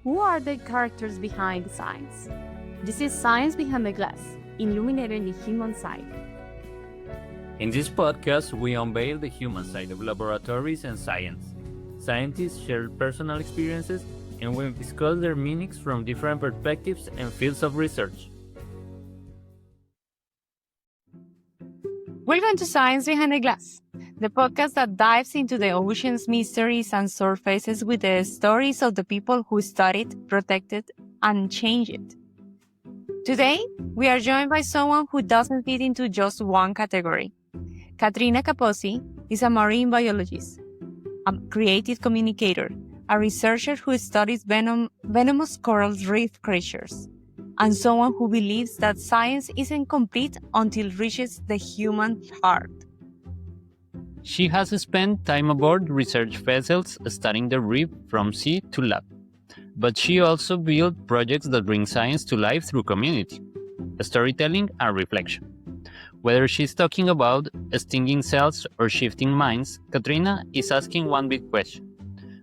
who are the characters behind the science? This is Science Behind the Glass, illuminating the human side. In this podcast, we unveil the human side of laboratories and science. Scientists share personal experiences and we discuss their meanings from different perspectives and fields of research. Welcome to Science Behind the Glass, the podcast that dives into the ocean's mysteries and surfaces with the stories of the people who studied, protected, and changed it. Today, we are joined by someone who doesn't fit into just one category. Katrina Kaposi is a marine biologist, a creative communicator, a researcher who studies venomous coral reef creatures, and someone who believes that science isn't complete until it reaches the human heart. She has spent time aboard research vessels studying the reef from sea to lab. But she also built projects that bring science to life through community, storytelling, and reflection. Whether she's talking about stinging cells or shifting minds, Katrina is asking one big question.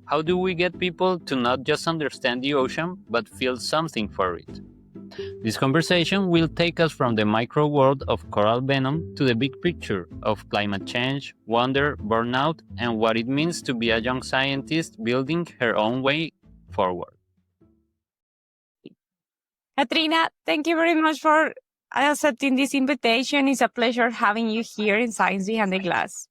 How do we get people to not just understand the ocean, but feel something for it? This conversation will take us from the micro world of coral venom to the big picture of climate change, wonder, burnout, and what it means to be a young scientist building her own way forward. Katrina, thank you very much for accepting this invitation. It's a pleasure having you here in Science Behind the Glass.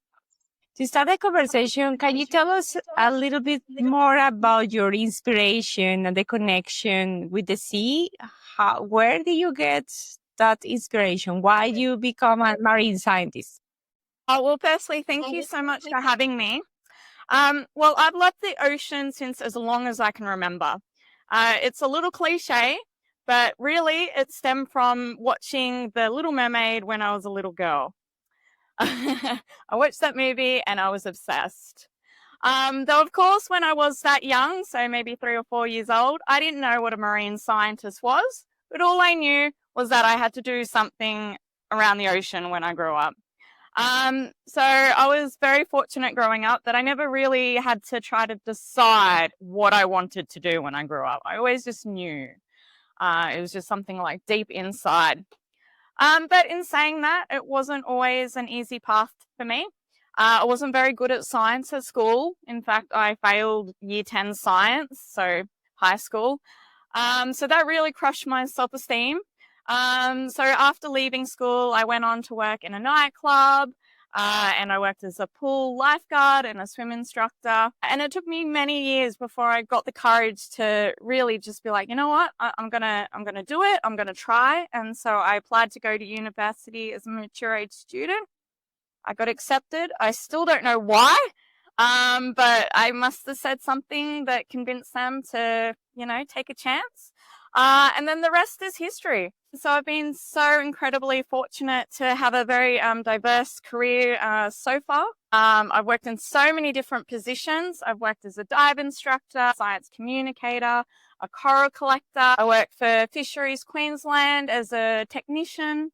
To start the conversation, can you tell us a little bit more about your inspiration and the connection with the sea? Where did you get that inspiration? Why did you become a marine scientist? Well, firstly, thank you so much for having me. Well, I've loved the ocean since as long as I can remember. It's a little cliche, but really it stemmed from watching The Little Mermaid when I was a little girl. I watched that movie and I was obsessed. Though, of course, when I was that young, so maybe 3 or 4 years old, I didn't know what a marine scientist was, but all I knew was that I had to do something around the ocean when I grew up. So I was very fortunate growing up that I never really had to try to decide what I wanted to do when I grew up. I always just knew. It was just something like deep inside. But in saying that, it wasn't always an easy path for me. I wasn't very good at science at school. In fact, I failed year 10 science, so high school. So that really crushed my self-esteem. So after leaving school, I went on to work in a nightclub, and I worked as a pool lifeguard and a swim instructor. And it took me many years before I got the courage to really just be like, you know what, I'm gonna do it. I'm gonna try. And so I applied to go to university as a mature age student. I got accepted. I still don't know why, but I must have said something that convinced them to, take a chance. And then the rest is history. So I've been so incredibly fortunate to have a very diverse career so far. I've worked in so many different positions. I've worked as a dive instructor, science communicator, a coral collector. I work for Fisheries Queensland as a technician.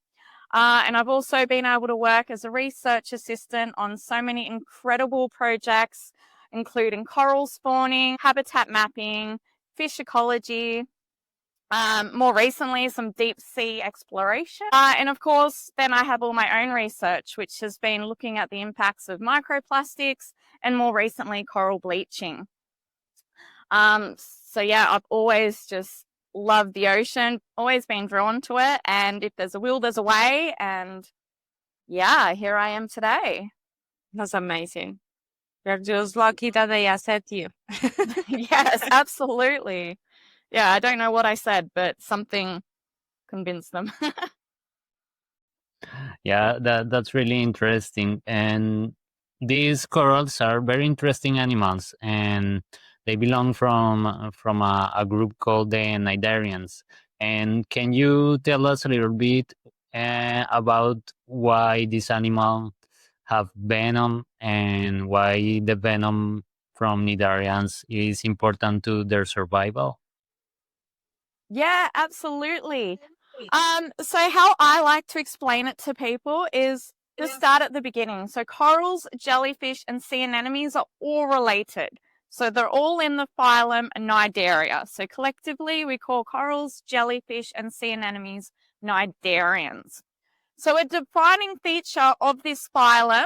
And I've also been able to work as a research assistant on so many incredible projects, including coral spawning, habitat mapping, fish ecology, more recently, some deep sea exploration. And of course, then I have all my own research, which has been looking at the impacts of microplastics and more recently, coral bleaching. So yeah, I've always just loved the ocean, always been drawn to it. And if there's a will, there's a way. And yeah, here I am today. That's amazing. You're just lucky that they accept you. Yes, absolutely. Yeah, I don't know what I said, but something convinced them. Yeah, that's really interesting. And these corals are very interesting animals, and they belong from a group called the Cnidarians. And can you tell us a little bit about why this animal have venom and why the venom from Cnidarians is important to their survival? Yeah, absolutely. So how I like to explain it to people is to start at the beginning. So corals, jellyfish, and sea anemones are all related. So they're all in the phylum Cnidaria. So collectively, we call corals, jellyfish, and sea anemones cnidarians. So a defining feature of this phylum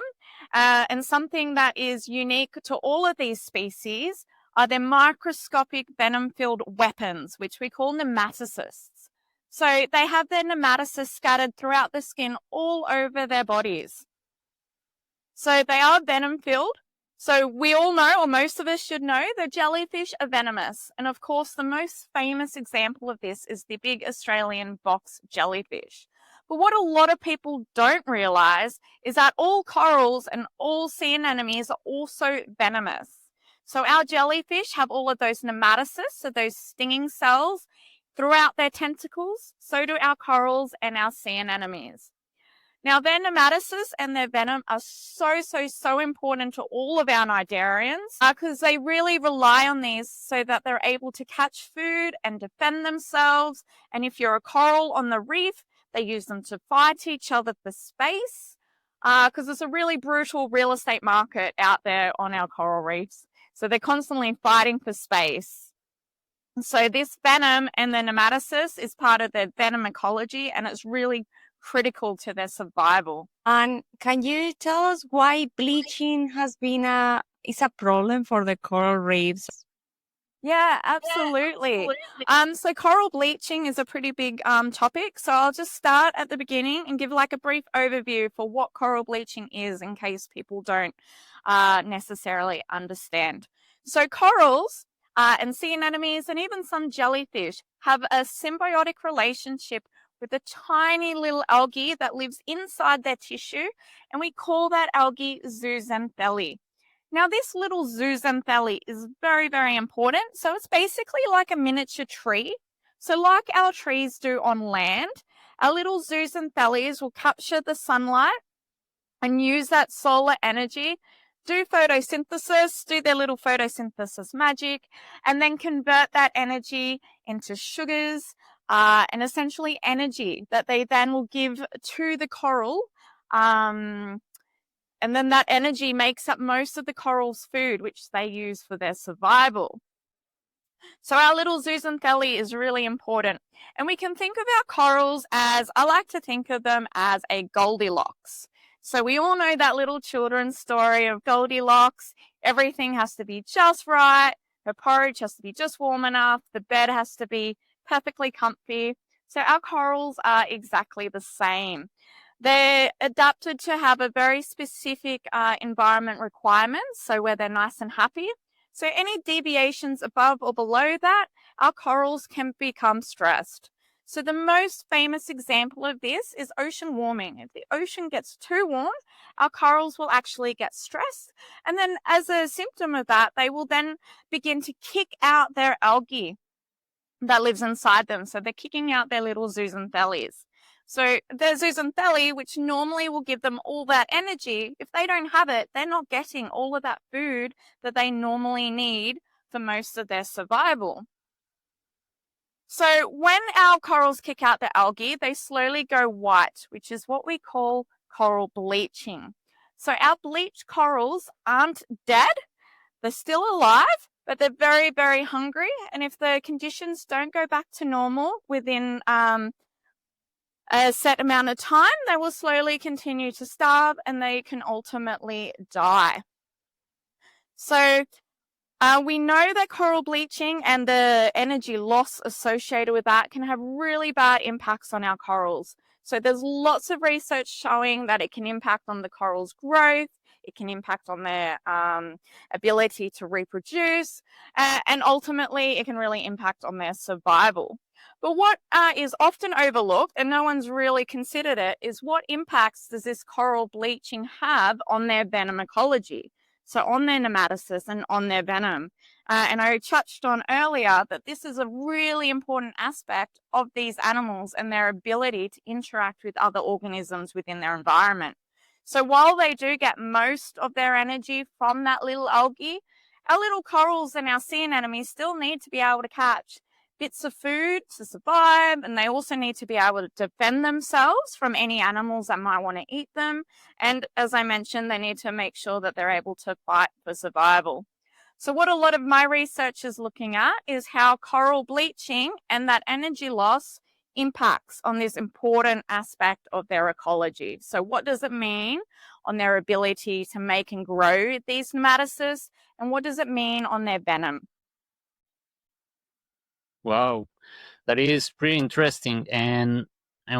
and something that is unique to all of these species are their microscopic venom-filled weapons, which we call nematocysts. So they have their nematocysts scattered throughout the skin all over their bodies. So they are venom-filled. So we all know, or most of us should know, that jellyfish are venomous. And of course, the most famous example of this is the big Australian box jellyfish. But what a lot of people don't realize is that all corals and all sea anemones are also venomous. So our jellyfish have all of those nematocysts, so those stinging cells, throughout their tentacles. So do our corals and our sea anemones. Now, their nematocysts and their venom are so important to all of our cnidarians because they really rely on these so that they're able to catch food and defend themselves. And if you're a coral on the reef, they use them to fight each other for space because it's a really brutal real estate market out there on our coral reefs. So they're constantly fighting for space. So this venom and the nematocysts is part of their venom ecology, and it's really critical to their survival. And can you tell us why bleaching is a problem for the coral reefs? Yeah, absolutely. So coral bleaching is a pretty big topic. So I'll just start at the beginning and give like a brief overview for what coral bleaching is in case people don't necessarily understand. So corals and sea anemones and even some jellyfish have a symbiotic relationship with a tiny little algae that lives inside their tissue, and we call that algae zooxanthellae. Now, this little zooxanthellae is very important. So it's basically like a miniature tree. So like our trees do on land, our little zooxanthellae will capture the sunlight and use that solar energy, do photosynthesis, do their little photosynthesis magic, and then convert that energy into sugars and essentially energy that they then will give to the coral. And then that energy makes up most of the coral's food, which they use for their survival. So our little zooxanthellae is really important. And we can think of our corals as, I like to think of them as a Goldilocks. So we all know that little children's story of Goldilocks. Everything has to be just right. Her porridge has to be just warm enough. The bed has to be perfectly comfy. So our corals are exactly the same. They're adapted to have a very specific environment requirements, so where they're nice and happy. So any deviations above or below that, our corals can become stressed. So the most famous example of this is ocean warming. If the ocean gets too warm, our corals will actually get stressed. And then as a symptom of that, they will then begin to kick out their algae that lives inside them. So they're kicking out their little zooxanthellae. So the zooxanthellae, which normally will give them all that energy, if they don't have it, they're not getting all of that food that they normally need for most of their survival. So when our corals kick out the algae, they slowly go white, which is what we call coral bleaching. So our bleached corals aren't dead. They're still alive, but they're very hungry. And if the conditions don't go back to normal within a set amount of time, they will slowly continue to starve and they can ultimately die. So we know that coral bleaching and the energy loss associated with that can have really bad impacts on our corals. So there's lots of research showing that it can impact on the coral's growth, it can impact on their ability to reproduce, and ultimately it can really impact on their survival. But what is often overlooked, and no one's really considered it, is what impacts does this coral bleaching have on their venom ecology? So on their nematocysts and on their venom. And I touched on earlier that this is a really important aspect of these animals and their ability to interact with other organisms within their environment. So while they do get most of their energy from that little algae, our little corals and our sea anemones still need to be able to catch bits of food to survive, and they also need to be able to defend themselves from any animals that might want to eat them. And as I mentioned, they need to make sure that they're able to fight for survival. So what a lot of my research is looking at is how coral bleaching and that energy loss impacts on this important aspect of their ecology. So what does it mean on their ability to make and grow these nematocysts, and what does it mean on their venom? Wow, that is pretty interesting, and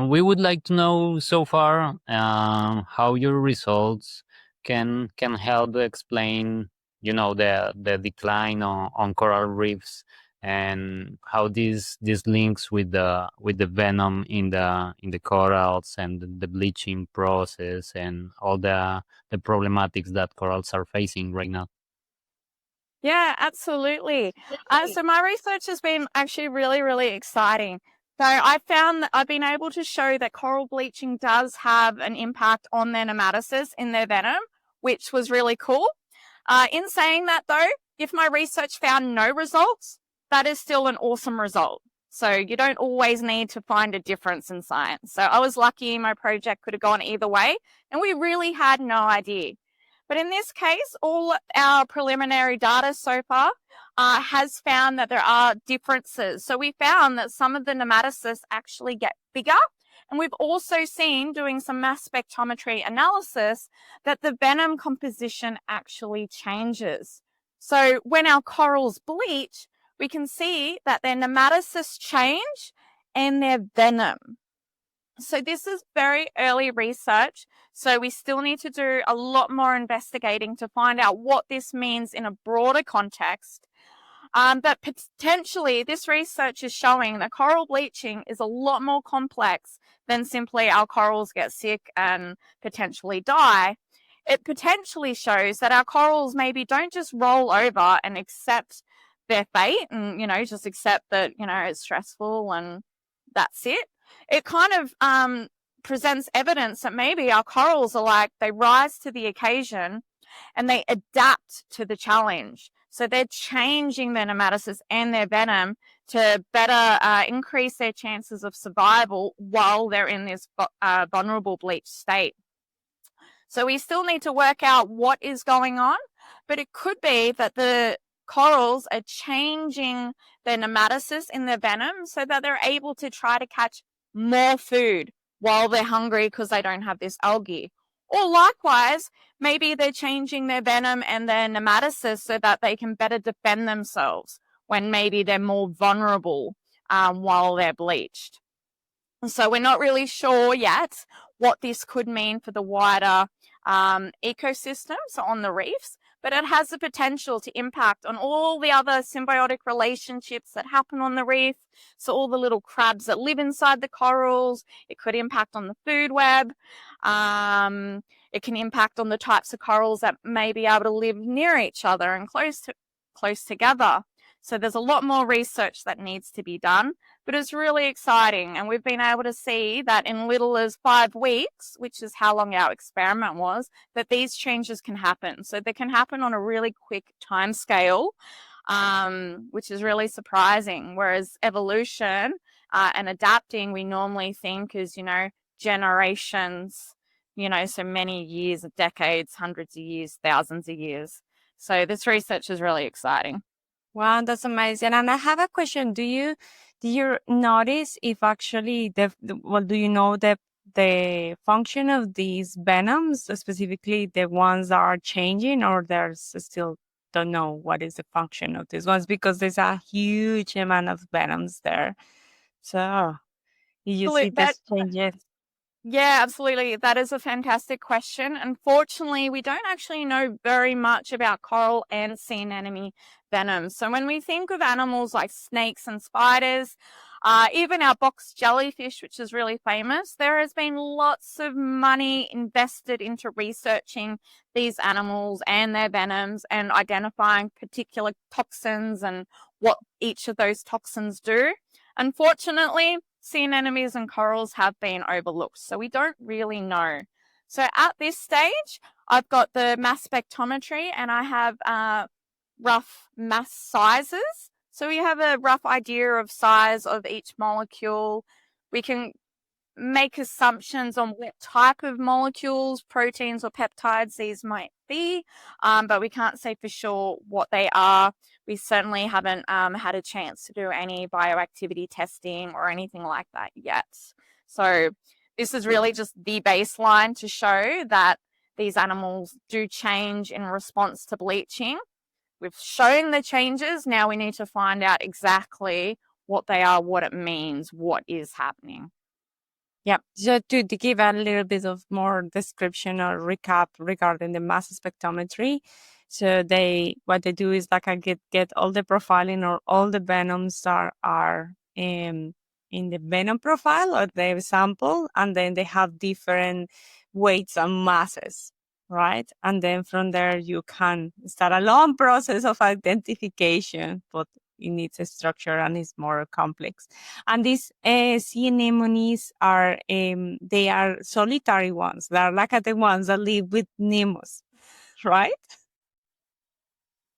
we would like to know so far how your results can help explain, the decline on coral reefs, and how this links with the venom in the corals, and the bleaching process, and all the problematics that corals are facing right now. Yeah, absolutely. So my research has been actually really, really exciting. So I found that I've been able to show that coral bleaching does have an impact on their nematocysts in their venom, which was really cool. In saying that though, if my research found no results, that is still an awesome result. So you don't always need to find a difference in science. So I was lucky my project could have gone either way, and we really had no idea. But in this case, all our preliminary data so far has found that there are differences. So we found that some of the nematocysts actually get bigger. And we've also seen, doing some mass spectrometry analysis, that the venom composition actually changes. So when our corals bleach, we can see that their nematocysts change and their venom. So this is very early research. So we still need to do a lot more investigating to find out what this means in a broader context. But potentially this research is showing that coral bleaching is a lot more complex than simply our corals get sick and potentially die. It potentially shows that our corals maybe don't just roll over and accept their fate and, just accept that, it's stressful and that's it. It kind of presents evidence that maybe our corals are like, they rise to the occasion and they adapt to the challenge. So they're changing their nematocysts and their venom to better increase their chances of survival while they're in this vulnerable bleach state. So we still need to work out what is going on, but it could be that the corals are changing their nematocysts in their venom so that they're able to try to catch more food while they're hungry because they don't have this algae. Or likewise, maybe they're changing their venom and their nematocysts so that they can better defend themselves when maybe they're more vulnerable while they're bleached. So we're not really sure yet what this could mean for the wider ecosystems on the reefs, but it has the potential to impact on all the other symbiotic relationships that happen on the reef. So all the little crabs that live inside the corals, it could impact on the food web. It can impact on the types of corals that may be able to live near each other and close together. So there's a lot more research that needs to be done, but it's really exciting. And we've been able to see that in little as 5 weeks, which is how long our experiment was, that these changes can happen. So they can happen on a really quick time scale, which is really surprising. Whereas evolution and adapting, we normally think is, generations, so many years, decades, hundreds of years, thousands of years. So this research is really exciting. Wow, that's amazing. And I have a question. Do you notice if actually do you know the function of these venoms, specifically the ones that are changing, or there's still don't know what is the function of these ones, because there's a huge amount of venoms there. So you see That these changes. Yeah, absolutely. That is a fantastic question. Unfortunately, we don't actually know very much about coral and sea anemone venom. So when we think of animals like snakes and spiders, even our box jellyfish, which is really famous, there has been lots of money invested into researching these animals and their venoms and identifying particular toxins and what each of those toxins do. Unfortunately, sea anemones and corals have been overlooked, so we don't really know. So at this stage, I've got the mass spectrometry and I have rough mass sizes. So we have a rough idea of size of each molecule. We can make assumptions on what type of molecules, proteins or peptides these might be, but we can't say for sure what they are. We certainly haven't had a chance to do any bioactivity testing or anything like that yet. So this is really just the baseline to show that these animals do change in response to bleaching. We've shown the changes. Now we need to find out exactly what they are, what it means, what is happening. Yeah, so to give a little bit of more description or recap regarding the mass spectrometry. So what they do is like I get all the profiling or all the venoms that are in the venom profile or the sample, and then they have different weights and masses, right? And then from there you can start a long process of identification, but it needs a structure and it's more complex. And these sea anemones are they are solitary ones. They are like the ones that live with nemos, right?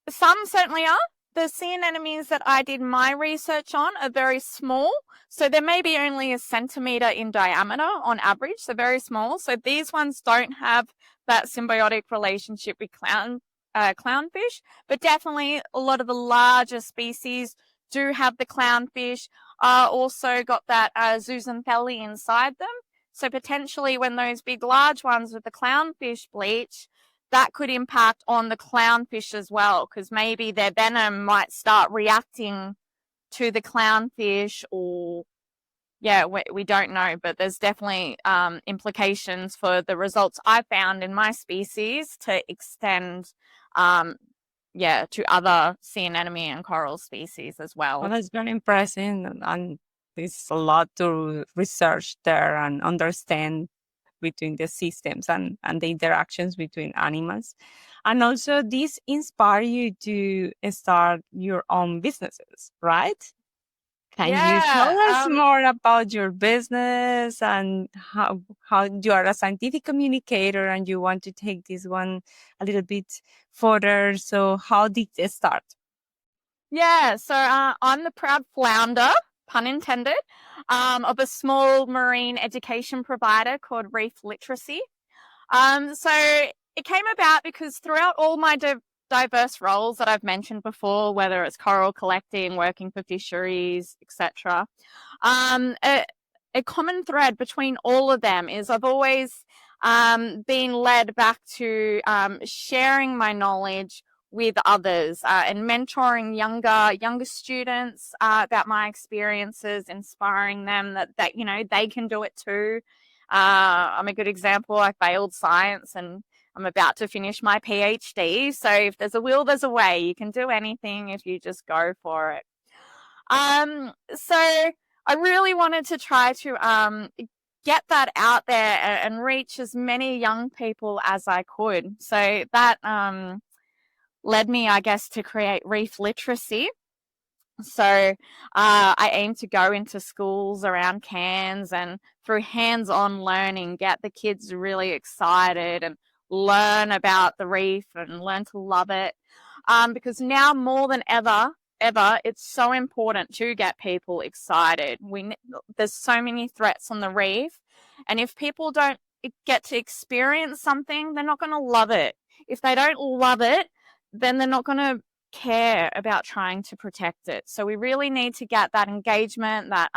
Some certainly are. The sea anemones that I did my research on are very small. So they may be only a centimetre in diameter on average, so very small. So these ones don't have that symbiotic relationship with clownfish, but definitely a lot of the larger species do have the clownfish, also got that zooxanthellae inside them. So potentially when those big large ones with the clownfish bleach, that could impact on the clownfish as well, because maybe their venom might start reacting to the clownfish, or we don't know, but there's definitely implications for the results I found in my species to extend to other sea anemone and coral species as well. Well, that's very impressive, and there's a lot to research there and understand between the systems and the interactions between animals. And also this inspire you to start your own businesses, right? Can you tell us more about your business and how you are a scientific communicator and you want to take this one a little bit further? So how did it start? Yeah, so I'm the proud founder, pun intended, of a small marine education provider called Reef Literacy. So it came about because throughout all my diverse roles that I've mentioned before, whether it's coral collecting, working for fisheries, etc., a common thread between all of them is I've always been led back to sharing my knowledge with others and mentoring younger students about my experiences, inspiring them that they can do it too. I'm a good example. I failed science and I'm about to finish my PhD. So if there's a will, there's a way. You can do anything if you just go for it. So I really wanted to try to get that out there and reach as many young people as I could. So that led me, I guess, to create Reef Literacy. So I aim to go into schools around Cairns and through hands-on learning, get the kids really excited and learn about the reef and learn to love it. Because now more than ever, it's so important to get people excited. There's so many threats on the reef, and if people don't get to experience something, they're not going to love it. If they don't love it, then they're not going to care about trying to protect it. So we really need to get that engagement, that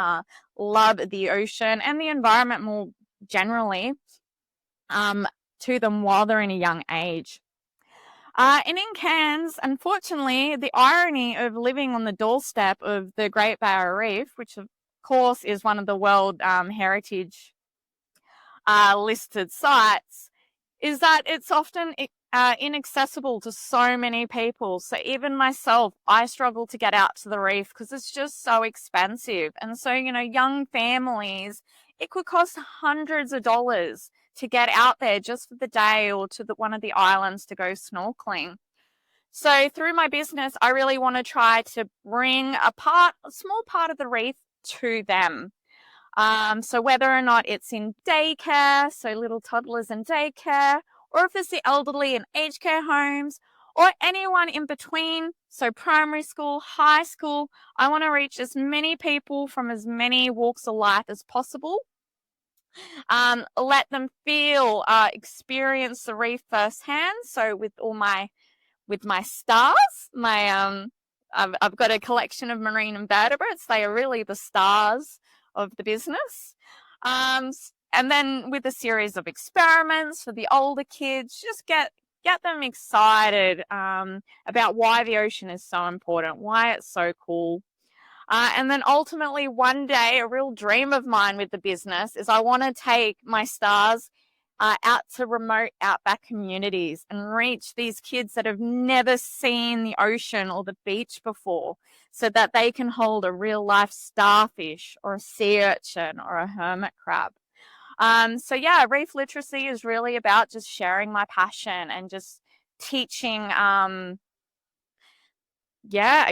love the ocean and the environment more generally to them while they're in a young age. And in Cairns, unfortunately, the irony of living on the doorstep of the Great Barrier Reef, which of course is one of the World Heritage listed sites, is that it's often inaccessible to so many people. So even myself, I struggle to get out to the reef because it's just so expensive. And so, young families, it could cost hundreds of dollars to get out there just for the day or to one of the islands to go snorkeling. So through my business, I really want to try to bring a small part of the reef to them. So whether or not it's in daycare, so little toddlers in daycare, or if it's the elderly in aged care homes, or anyone in between, so primary school, high school, I want to reach as many people from as many walks of life as possible. let them feel, experience the reef firsthand. So with my stars, I've got a collection of marine invertebrates. They are really the stars of the business. And then with a series of experiments for the older kids, just get them excited about why the ocean is so important, why it's so cool. And then ultimately one day, a real dream of mine with the business is I want to take my stars out to remote outback communities and reach these kids that have never seen the ocean or the beach before, so that they can hold a real life starfish or a sea urchin or a hermit crab. So yeah, reef literacy is really about just sharing my passion and just teaching, I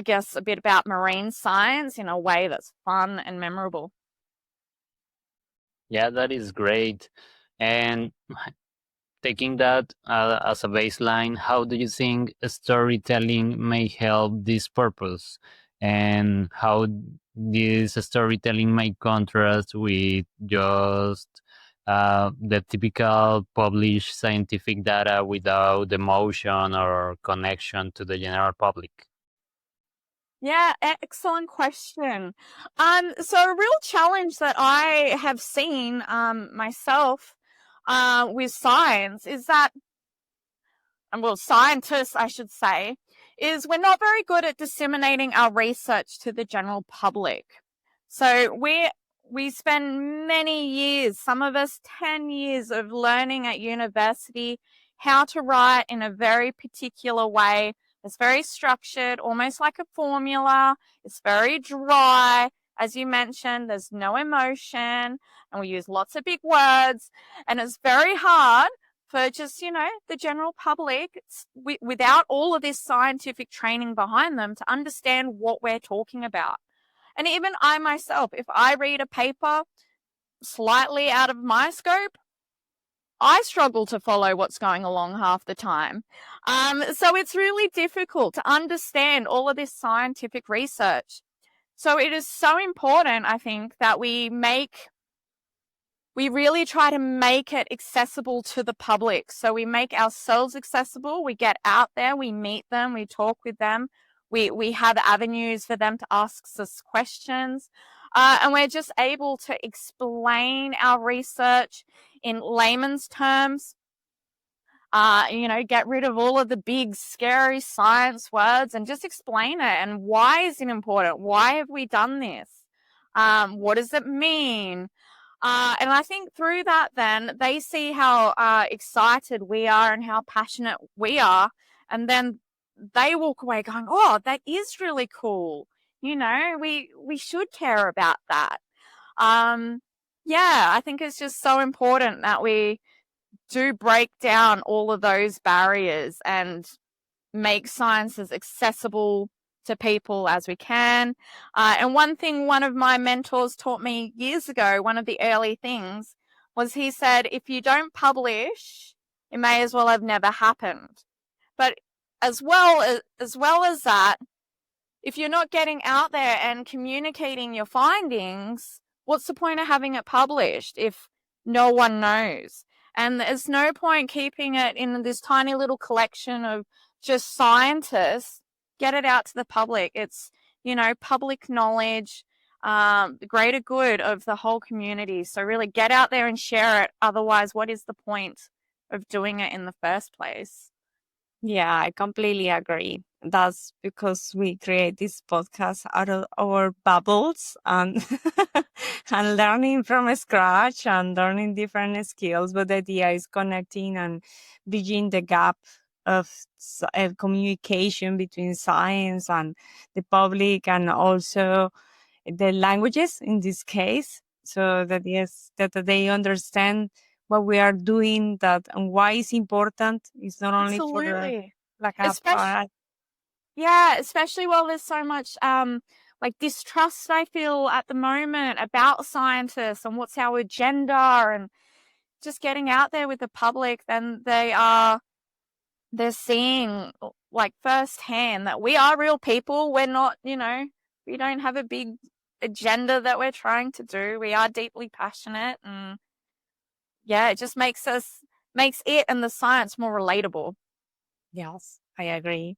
guess a bit about marine science in a way that's fun and memorable. Yeah, that is great. And taking that as a baseline, how do you think storytelling may help this purpose? And how this storytelling may contrast with just the typical published scientific data without emotion or connection to the general public? Yeah, excellent question. So a real challenge that I have seen myself with science is that, well, scientists, I should say, is we're not very good at disseminating our research to the general public. So we spend many years, some of us 10 years of learning at university how to write in a very particular way. It's very structured, almost like a formula. It's very dry. As you mentioned, there's no emotion, and we use lots of big words, and it's very hard for just, the general public, without all of this scientific training behind them, to understand what we're talking about. And even I myself, if I read a paper slightly out of my scope, I struggle to follow what's going along half the time. So it's really difficult to understand all of this scientific research. So it is so important, I think, that we really try to make it accessible to the public. So we make ourselves accessible. We get out there, we meet them, we talk with them. We have avenues for them to ask us questions. And we're just able to explain our research in layman's terms. Get rid of all of the big, scary science words and just explain it. And why is it important? Why have we done this? What does it mean? And I think through that, then they see how excited we are and how passionate we are. And then they walk away going, oh, that is really cool. We should care about that. I think it's just so important that we do break down all of those barriers and make science as accessible to people as we can. And one thing one of my mentors taught me years ago, one of the early things, was he said, if you don't publish, it may as well have never happened. But as well as that, if you're not getting out there and communicating your findings, what's the point of having it published if no one knows? And there's no point keeping it in this tiny little collection of just scientists. Get it out to the public. It's, public knowledge, the greater good of the whole community. So really get out there and share it. Otherwise, what is the point of doing it in the first place? Yeah, I completely agree. That's because we create this podcast out of our bubbles and and learning from scratch and learning different skills. But the idea is connecting and bridging the gap of communication between science and the public, and also the languages in this case, so that yes, that they understand what we are doing, that and why it's important. It's not only for the Absolutely. like Especially, especially while there's so much distrust, I feel, at the moment about scientists and what's our agenda, and just getting out there with the public, then they're seeing firsthand that we are real people. We're not, we don't have a big agenda that we're trying to do. We are deeply passionate, and yeah, it just makes it and the science more relatable. Yes, I agree.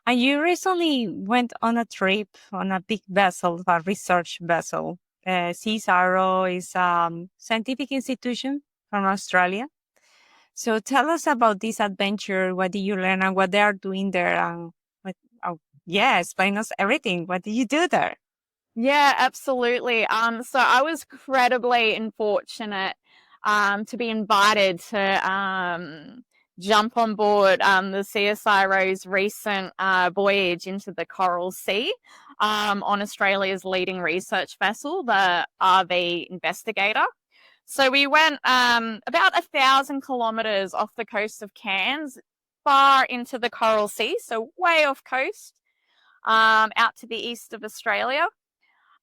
And you recently went on a trip on a big vessel, a research vessel. CSIRO is a scientific institution from Australia. So tell us about this adventure. What did you learn and what they are doing there? And oh, yeah, explain us everything. What did you do there? Yeah, absolutely. So I was incredibly unfortunate to be invited to jump on board the CSIRO's recent voyage into the Coral Sea on Australia's leading research vessel, the RV Investigator. So we went about 1,000 kilometers off the coast of Cairns, far into the Coral Sea, so way off coast, out to the east of Australia.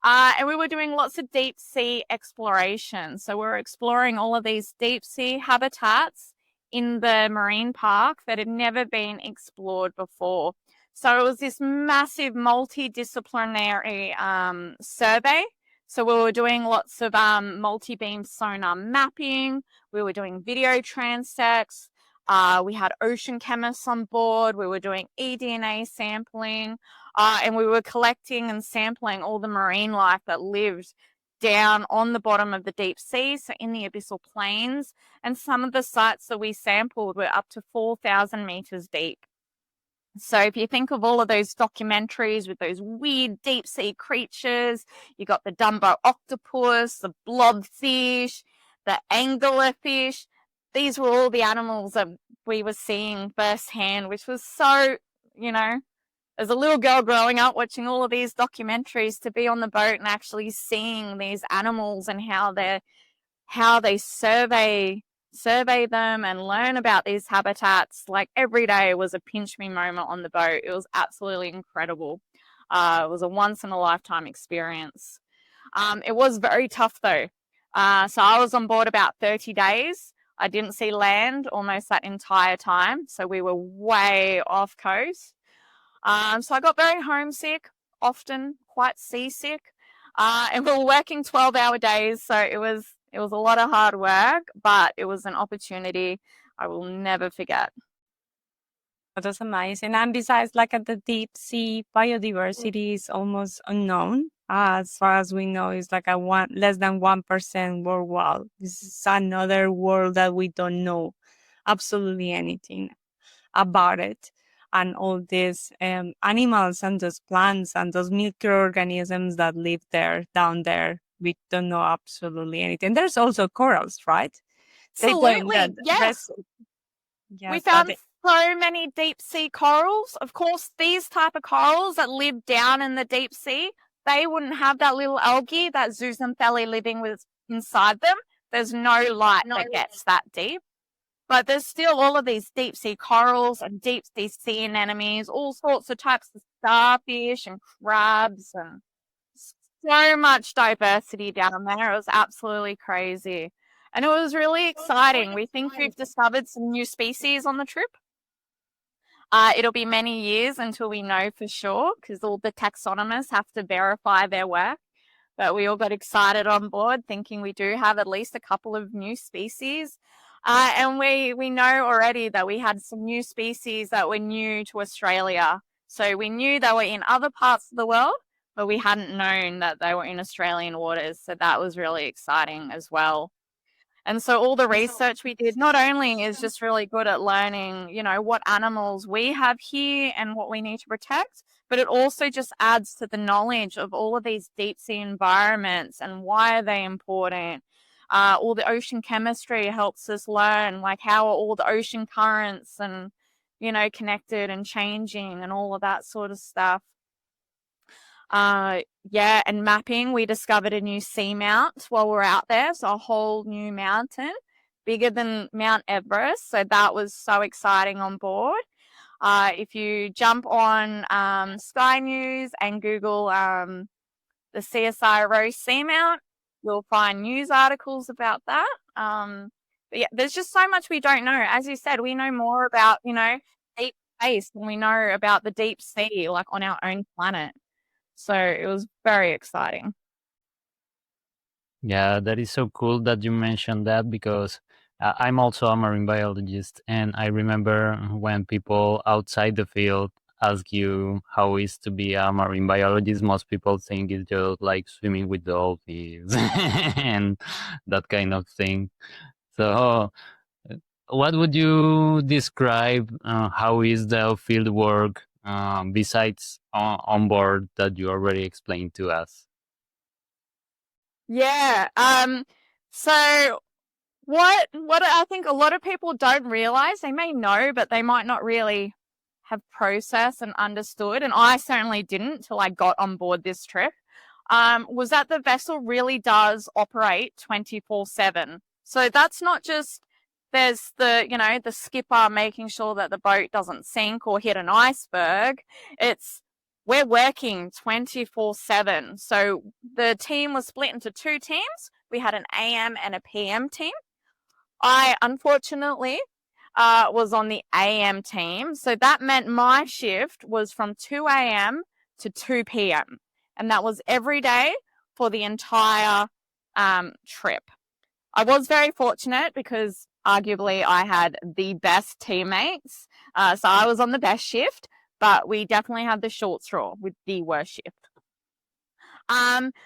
And we were doing lots of deep sea exploration. So we were exploring all of these deep sea habitats in the marine park that had never been explored before. So it was this massive multidisciplinary survey. So we were doing lots of multi-beam sonar mapping. We were doing video transects. We had ocean chemists on board. We were doing eDNA sampling. And we were collecting and sampling all the marine life that lived down on the bottom of the deep sea, so in the abyssal plains. And some of the sites that we sampled were up to 4,000 meters deep. So if you think of all of those documentaries with those weird deep sea creatures, you got the Dumbo octopus, the blobfish, the anglerfish. These were all the animals that we were seeing firsthand, which was so, as a little girl growing up watching all of these documentaries, to be on the boat and actually seeing these animals and how they survey them and learn about these habitats, like every day was a pinch me moment on the boat. It was absolutely incredible. It was a once in a lifetime experience. It was very tough though. So I was on board about 30 days. I didn't see land almost that entire time. So we were way off coast. So I got very homesick, often quite seasick, and we were working 12-hour days. So it was a lot of hard work, but it was an opportunity I will never forget. That's amazing. And besides, like at the deep sea, biodiversity is almost unknown. As far as we know, it's like less than 1% worldwide. This is another world that we don't know absolutely anything about it. And all these animals and those plants and those microorganisms that live there, down there, we don't know absolutely anything. There's also corals, right? Absolutely, yes. We found so many deep sea corals. Of course, these type of corals that live down in the deep sea, they wouldn't have that little algae, that zooxanthellae living inside them. There's no light that gets that deep. But there's still all of these deep sea corals and deep sea anemones, all sorts of types of starfish and crabs, and so much diversity down there. It was absolutely crazy. And it was really exciting. We think we've discovered some new species on the trip. It'll be many years until we know for sure, because all the taxonomists have to verify their work. But we all got excited on board, thinking we do have at least a couple of new species. And we know already that we had some new species that were new to Australia. So we knew they were in other parts of the world, but we hadn't known that they were in Australian waters. So that was really exciting as well. And so all the research we did not only is just really good at learning, what animals we have here and what we need to protect, but it also just adds to the knowledge of all of these deep sea environments and why are they important. All the ocean chemistry helps us learn, like, how are all the ocean currents and, connected and changing and all of that sort of stuff. And mapping, we discovered a new seamount while we were out there. So a whole new mountain, bigger than Mount Everest. So that was so exciting on board. If you jump on Sky News and Google the CSIRO seamount, you'll find news articles about that. But yeah, there's just so much we don't know. As you said, we know more about, deep space than we know about the deep sea, like on our own planet. So it was very exciting. Yeah, that is so cool that you mentioned that, because I'm also a marine biologist, and I remember when people outside the field ask you how is to be a marine biologist, most people think it's just like swimming with dolphins and that kind of thing. So, what would you describe? How is the field work besides on board that you already explained to us? Yeah. So what I think a lot of people don't realize, they may know, but they might not really have processed and understood, and I certainly didn't till I got on board this trip, was that the vessel really does operate 24/7. So that's not just there's the skipper making sure that the boat doesn't sink or hit an iceberg. It's we're working 24/7. So the team was split into two teams. We had an AM and a PM team. I unfortunately was on the AM team. So that meant my shift was from 2 a.m. to 2 p.m. And that was every day for the entire trip. I was very fortunate because arguably I had the best teammates. So I was on the best shift, but we definitely had the short straw with the worst shift.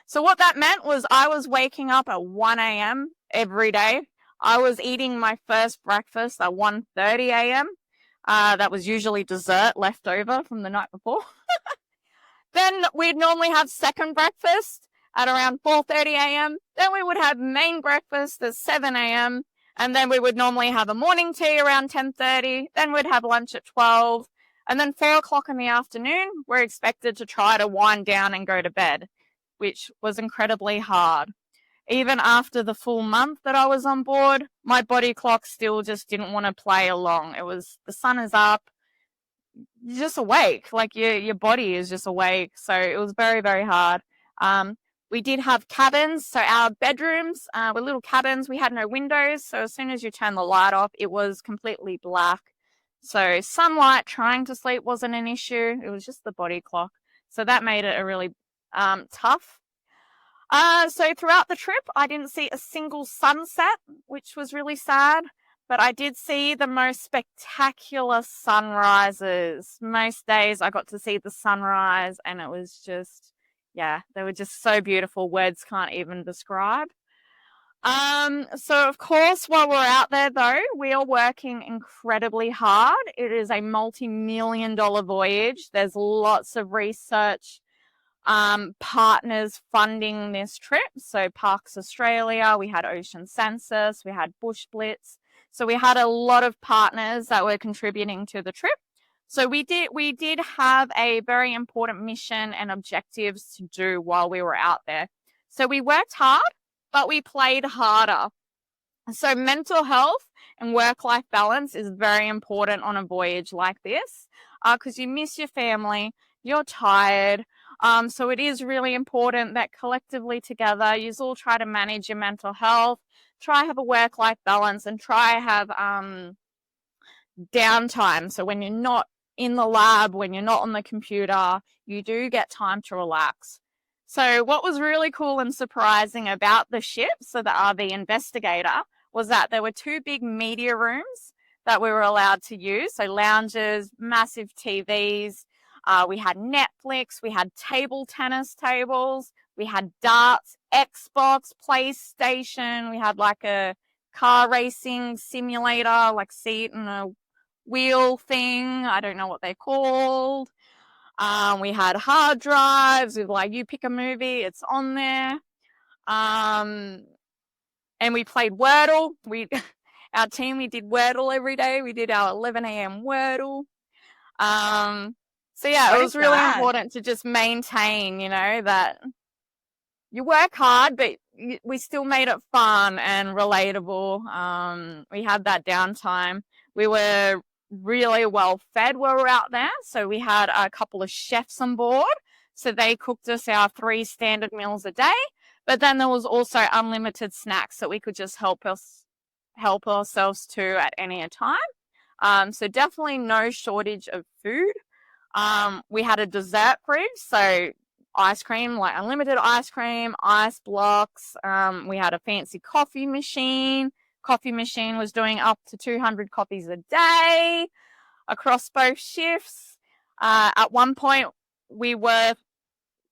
So what that meant was I was waking up at 1 a.m. every day. I was eating my first breakfast at 1:30 a.m. That was usually dessert left over from the night before. Then we'd normally have second breakfast at around 4:30 a.m. Then we would have main breakfast at 7 a.m. And then we would normally have a morning tea around 10:30. Then we'd have lunch at 12. And then 4 o'clock in the afternoon, we're expected to try to wind down and go to bed, which was incredibly hard. Even after the full month that I was on board, my body clock still just didn't want to play along. It was the sun is up, you're just awake, like your body is just awake. So it was very, very hard. We did have cabins, so our bedrooms were little cabins. We had no windows, so as soon as you turn the light off, it was completely black. So sunlight, trying to sleep wasn't an issue. It was just the body clock. So that made it a really tough. So throughout the trip, I didn't see a single sunset, which was really sad. But I did see the most spectacular sunrises. Most days I got to see the sunrise, and it was just, yeah, they were just so beautiful. Words can't even describe. So of course, while we're out there though, we are working incredibly hard. It is a multi-million-dollar voyage. There's lots of research partners funding this trip. So Parks Australia, we had Ocean Census, we had Bush Blitz. So we had a lot of partners that were contributing to the trip. So we did have a very important mission and objectives to do while we were out there. So we worked hard, but we played harder. So mental health and work-life balance is very important on a voyage like this because you miss your family, you're tired. So it is really important that collectively together you all try to manage your mental health, try have a work-life balance, and try have downtime. So when you're not in the lab, when you're not on the computer, you do get time to relax. So what was really cool and surprising about the ship, so the RV Investigator, was that there were two big media rooms that we were allowed to use. So lounges, massive TVs. We had Netflix, we had table tennis tables, we had darts, Xbox, PlayStation, we had like a car racing simulator, like seat and a wheel thing. I don't know what they're called. We had hard drives with like, you pick a movie, it's on there. And we played Wordle. Our team, we did Wordle every day. We did our 11 a.m. Wordle. So yeah, it was really important to just maintain, that you work hard, but we still made it fun and relatable. We had that downtime. We were really well fed while we were out there. So we had a couple of chefs on board. So they cooked us our 3 standard meals a day. But then there was also unlimited snacks that we could just help ourselves to at any time. So definitely no shortage of food. We had a dessert fridge, so ice cream, like unlimited ice cream, ice blocks. We had a fancy coffee machine, coffee machine was doing up to 200 copies a day across both shifts. At one point, we were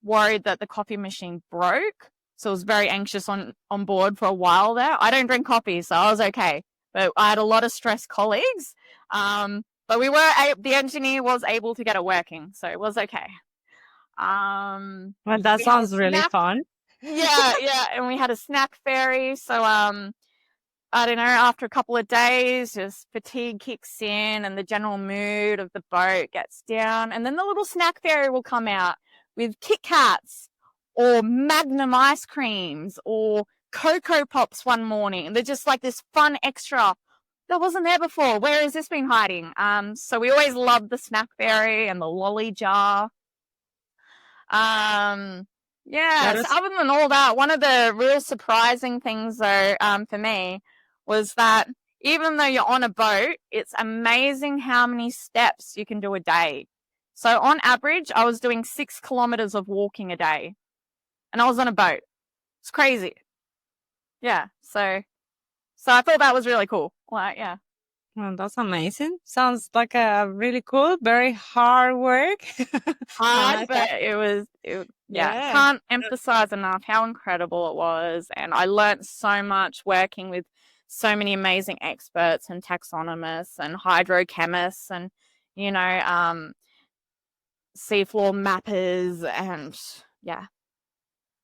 worried that the coffee machine broke. So I was very anxious on board for a while there. I don't drink coffee, so I was okay. But I had a lot of stressed colleagues. But the engineer was able to get it working, so it was okay. Well, that sounds really fun. Yeah. And we had a snack fairy. So, I don't know, after a couple of days, just fatigue kicks in and the general mood of the boat gets down. And then the little snack fairy will come out with Kit Kats or Magnum ice creams or Cocoa Pops one morning. And they're just like this fun extra that wasn't there before. Where has this been hiding? So we always loved the snack fairy and the lolly jar. Yeah, so other than all that, one of the real surprising things though, for me was that even though you're on a boat, it's amazing how many steps you can do a day. So on average, I was doing 6 kilometers of walking a day and I was on a boat. It's crazy. Yeah. So I thought that was really cool. Like, yeah. Well, that's amazing. Sounds like a really cool, very hard work. Hard, but yeah, can't emphasize enough how incredible it was. And I learned so much working with so many amazing experts and taxonomists and hydrochemists and, seafloor mappers and yeah.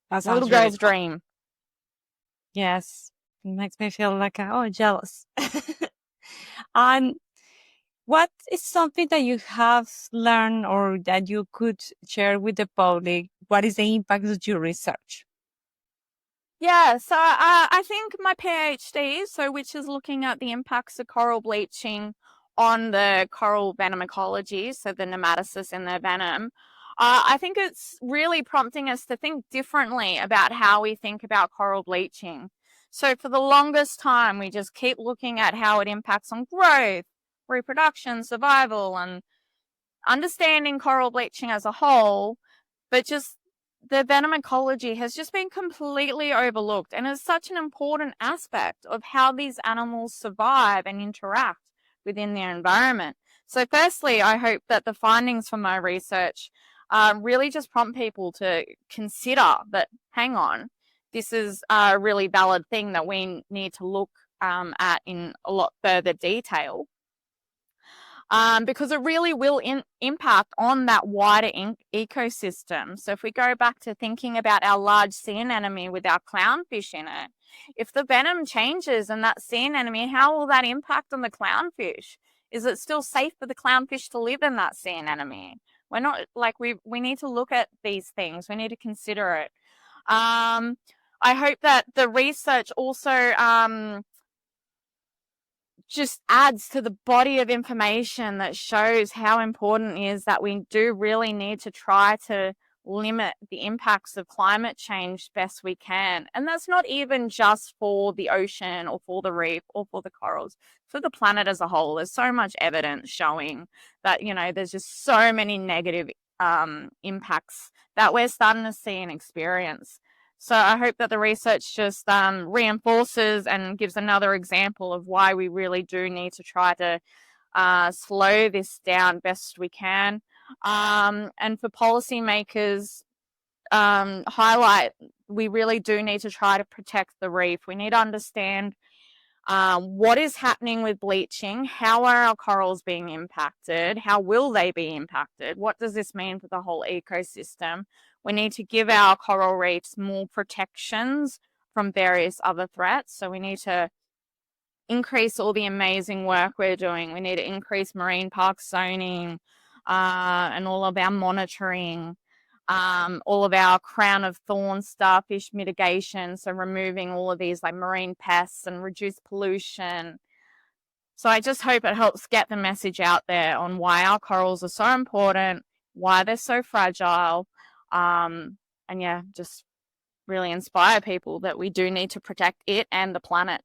That's a little girl's dream. Yes. It makes me feel like, jealous. And what is something that you have learned or that you could share with the public? What is the impact of your research? Yeah, so I think my PhD, which is looking at the impacts of coral bleaching on the coral venom ecology, so the nematocysts in their venom, I think it's really prompting us to think differently about how we think about coral bleaching. So for the longest time, we just keep looking at how it impacts on growth, reproduction, survival, and understanding coral bleaching as a whole, but just the venom ecology has just been completely overlooked and is such an important aspect of how these animals survive and interact within their environment. So firstly, I hope that the findings from my research really just prompt people to consider that, hang on, this is a really valid thing that we need to look at in a lot further detail. Because it really will impact on that wider ecosystem. So if we go back to thinking about our large sea anemone with our clownfish in it, if the venom changes in that sea anemone, how will that impact on the clownfish? Is it still safe for the clownfish to live in that sea anemone? We're not like we need to look at these things. We need to consider it. I hope that the research also just adds to the body of information that shows how important it is that we do really need to try to limit the impacts of climate change best we can. And that's not even just for the ocean or for the reef or for the corals, for the planet as a whole. There's so much evidence showing that, there's just so many negative impacts that we're starting to see and experience. So I hope that the research just reinforces and gives another example of why we really do need to try to slow this down best we can. And for policymakers, highlight, we really do need to try to protect the reef. We need to understand what is happening with bleaching, how are our corals being impacted, how will they be impacted, what does this mean for the whole ecosystem. We need to give our coral reefs more protections from various other threats. So we need to increase all the amazing work we're doing. We need to increase marine park zoning and all of our monitoring, all of our crown of thorns starfish mitigation, so removing all of these like marine pests and reduce pollution. So I just hope it helps get the message out there on why our corals are so important, why they're so fragile, and yeah, just really inspire people that we do need to protect it and the planet.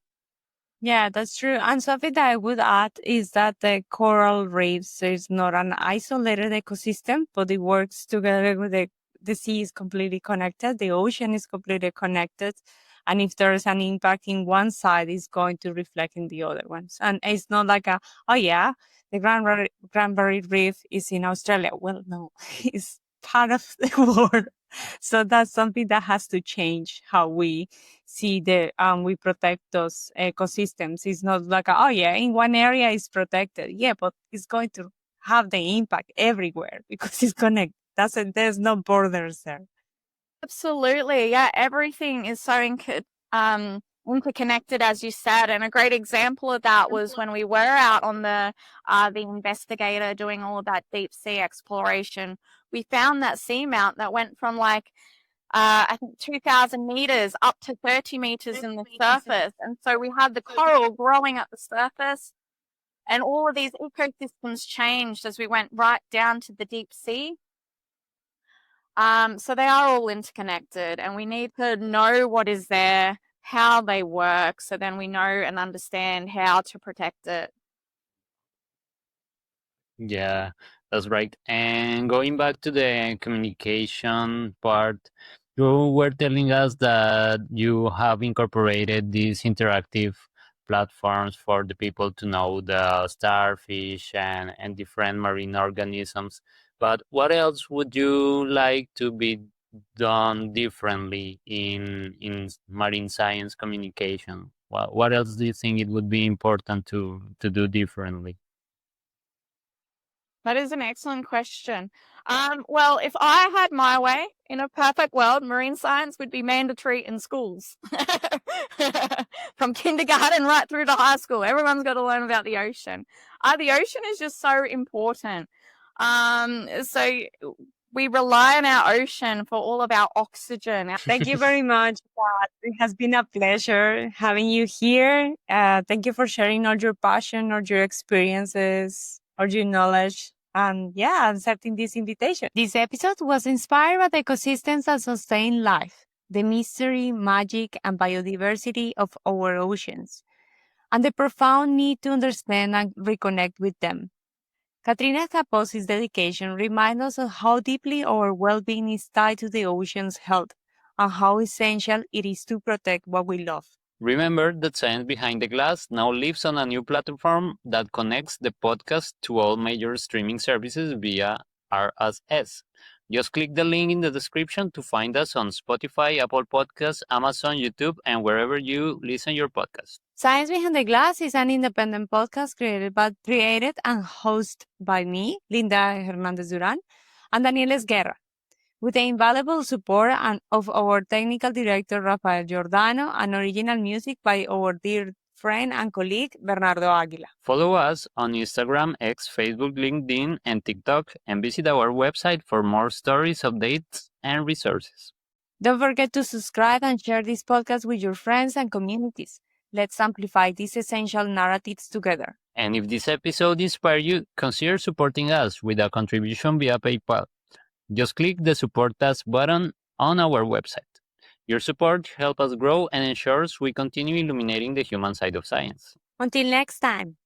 Yeah, that's true. And something that I would add is that the coral reefs is not an isolated ecosystem, but it works together with the sea is completely connected. The ocean is completely connected. And if there's an impact in one side, it's going to reflect in the other ones. And it's not like oh yeah, the Grand Barrier Reef is in Australia. Well, no, it's part of the world. So that's something that has to change how we see we protect those ecosystems. It's not like oh yeah, in one area is protected. Yeah, but it's going to have the impact everywhere because it's connected. There's no borders there. Absolutely. Yeah, everything is so interconnected, as you said. And a great example of that was when we were out on the Investigator doing all of that deep sea exploration. We found that seamount that went from I think 2,000 meters up to 30 meters in the surface. And so we had the coral growing at the surface, and all of these ecosystems changed as we went right down to the deep sea. So they are all interconnected, and we need to know what is there, how they work, so then we know and understand how to protect it. Yeah, that's right. And going back to the communication part, you were telling us that you have incorporated these interactive platforms for the people to know the starfish and different marine organisms. But what else would you like to be done differently in marine science communication? What else do you think it would be important to do differently? That is an excellent question. Well, if I had my way, in a perfect world, marine science would be mandatory in schools. From kindergarten right through to high school. Everyone's got to learn about the ocean. The ocean is just so important. So we rely on our ocean for all of our oxygen. Thank you very much. It has been a pleasure having you here. Thank you for sharing all your passion, all your experiences, all your knowledge, and accepting this invitation. This episode was inspired by the ecosystems that sustain life, the mystery, magic, and biodiversity of our oceans, and the profound need to understand and reconnect with them. Katrina Kaposi's dedication reminds us of how deeply our well-being is tied to the ocean's health and how essential it is to protect what we love. Remember that Science Behind the Glass now lives on a new platform that connects the podcast to all major streaming services via RSS. Just click the link in the description to find us on Spotify, Apple Podcasts, Amazon, YouTube, and wherever you listen your podcast. Science Behind the Glass is an independent podcast created and hosted by me, Linda Hernandez Duran, and Daniel Esguerra, with the invaluable support of our technical director, Rafael Giordano, and original music by our dear friend and colleague, Bernardo Aguila. Follow us on Instagram, X, Facebook, LinkedIn, and TikTok, and visit our website for more stories, updates, and resources. Don't forget to subscribe and share this podcast with your friends and communities. Let's amplify these essential narratives together. And if this episode inspired you, consider supporting us with a contribution via PayPal. Just click the Support Us button on our website. Your support helps us grow and ensures we continue illuminating the human side of science. Until next time.